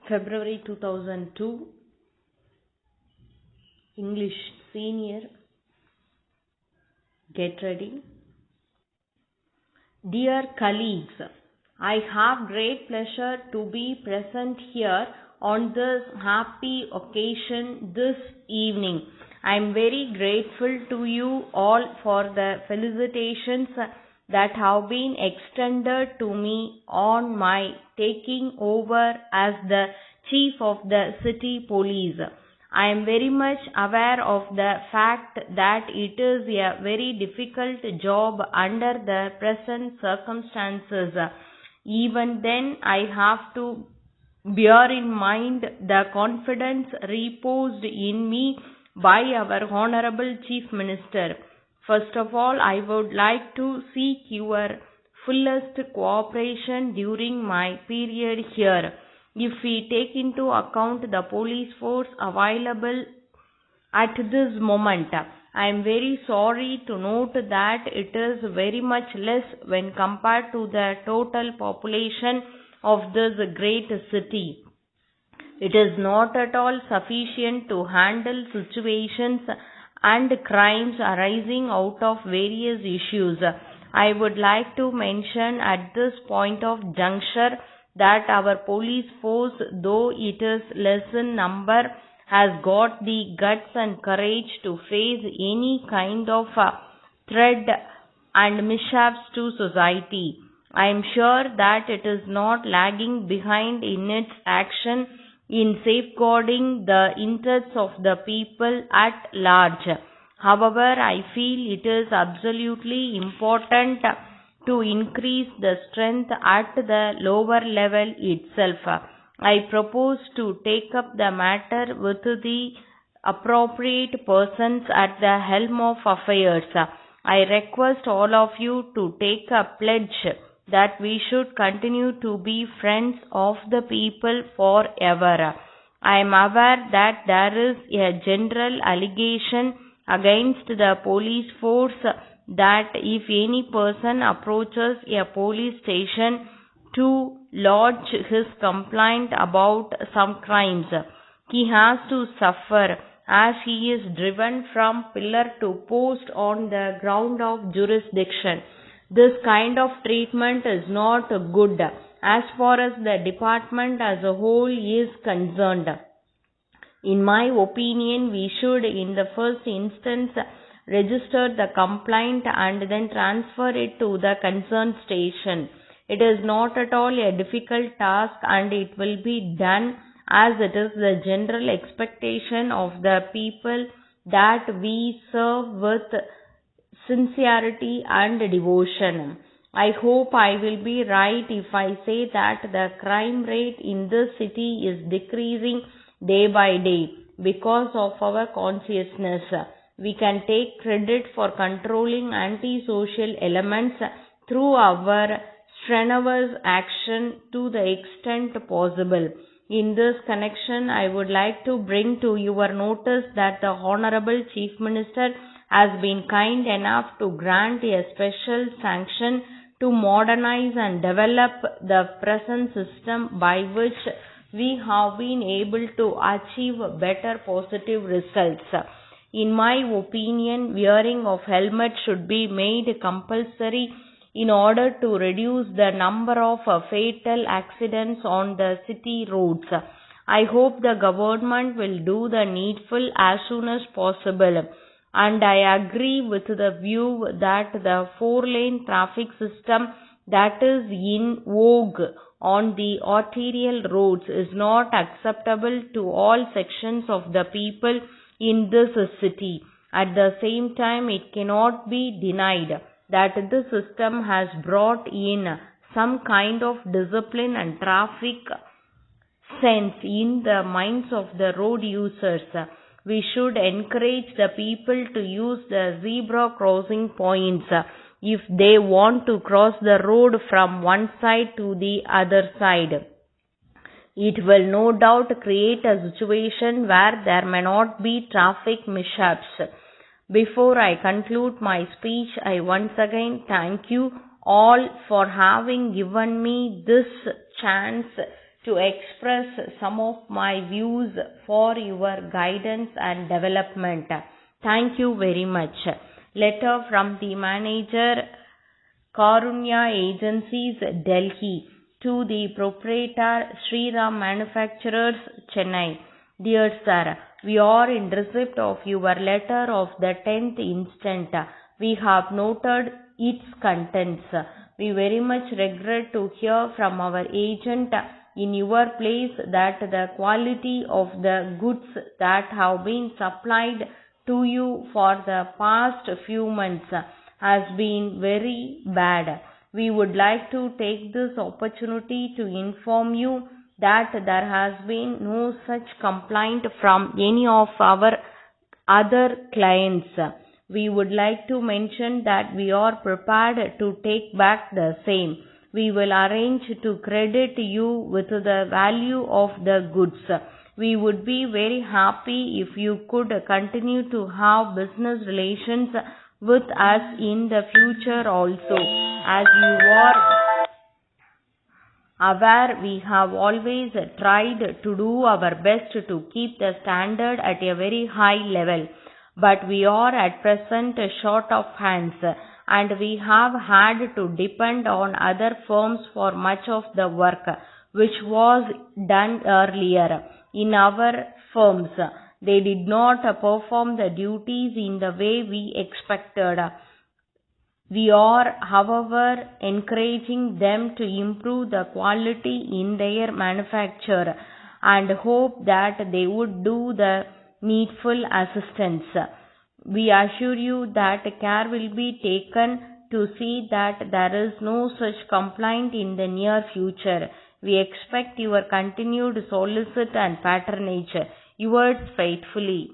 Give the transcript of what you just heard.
February 2002, English Senior. Get ready. Dear colleagues, I have great pleasure to be present here on this happy occasion this evening. I am very grateful to you all for the felicitations that have been extended to me on my taking over as the Chief of the City Police. I am very much aware of the fact that it is a very difficult job under the present circumstances. Even then, I have to bear in mind the confidence reposed in me by our Honorable Chief Minister. First of all, I would like to seek your fullest cooperation during my period here. If we take into account the police force available at this moment, I am very sorry to note that it is very much less when compared to the total population of this great city. It is not at all sufficient to handle situations and crimes arising out of various issues. I would like to mention at this point of juncture that our police force, though it is less in number, has got the guts and courage to face any kind of threat and mishaps to society. I am sure that it is not lagging behind in its action in safeguarding the interests of the people at large. However, I feel it is absolutely important to increase the strength at the lower level itself. I propose to take up the matter with the appropriate persons at the helm of affairs. I request all of you to take a pledge that we should continue to be friends of the people forever. I am aware that there is a general allegation against the police force that if any person approaches a police station to lodge his complaint about some crimes, he has to suffer as he is driven from pillar to post on the ground of jurisdiction. This kind of treatment is not good as far as the department as a whole is concerned. In my opinion, we should in the first instance register the complaint and then transfer it to the concerned station. It is not at all a difficult task and it will be done as it is the general expectation of the people that we serve with sincerity and devotion. I hope I will be right if I say that the crime rate in this city is decreasing day by day because of our consciousness. We can take credit for controlling antisocial elements through our strenuous action to the extent possible. In this connection, I would like to bring to your notice that the Honorable Chief Minister has been kind enough to grant a special sanction to modernize and develop the present system by which we have been able to achieve better positive results. In my opinion, wearing of helmet should be made compulsory in order to reduce the number of fatal accidents on the city roads. I hope the government will do the needful as soon as possible. And I agree with the view that the 4-lane traffic system that is in vogue on the arterial roads is not acceptable to all sections of the people in this city. At the same time, it cannot be denied that this system has brought in some kind of discipline and traffic sense in the minds of the road users. We should encourage the people to use the zebra crossing points if they want to cross the road from one side to the other side. It will no doubt create a situation where there may not be traffic mishaps. Before I conclude my speech, I once again thank you all for having given me this chance to express some of my views for your guidance and development. Thank you very much. Letter from the manager, Karunya Agencies, Delhi, to the proprietor, Sriram Manufacturers, Chennai. Dear sir, we are in receipt of your letter of the 10th instant. We have noted its contents. We very much regret to hear from our agent in your place that the quality of the goods that have been supplied to you for the past few months has been very bad. We would like to take this opportunity to inform you that there has been no such complaint from any of our other clients. We would like to mention that we are prepared to take back the same. We will arrange to credit you with the value of the goods. We would be very happy if you could continue to have business relations with us in the future also. As you are aware, we have always tried to do our best to keep the standard at a very high level. But we are at present short of hands, and we have had to depend on other firms for much of the work which was done earlier in our firms. They did not perform the duties in the way we expected. We are, however, encouraging them to improve the quality in their manufacture and hope that they would do the needful assistance. We assure you that care will be taken to see that there is no such complaint in the near future. We expect your continued solicitude and patronage. Yours faithfully.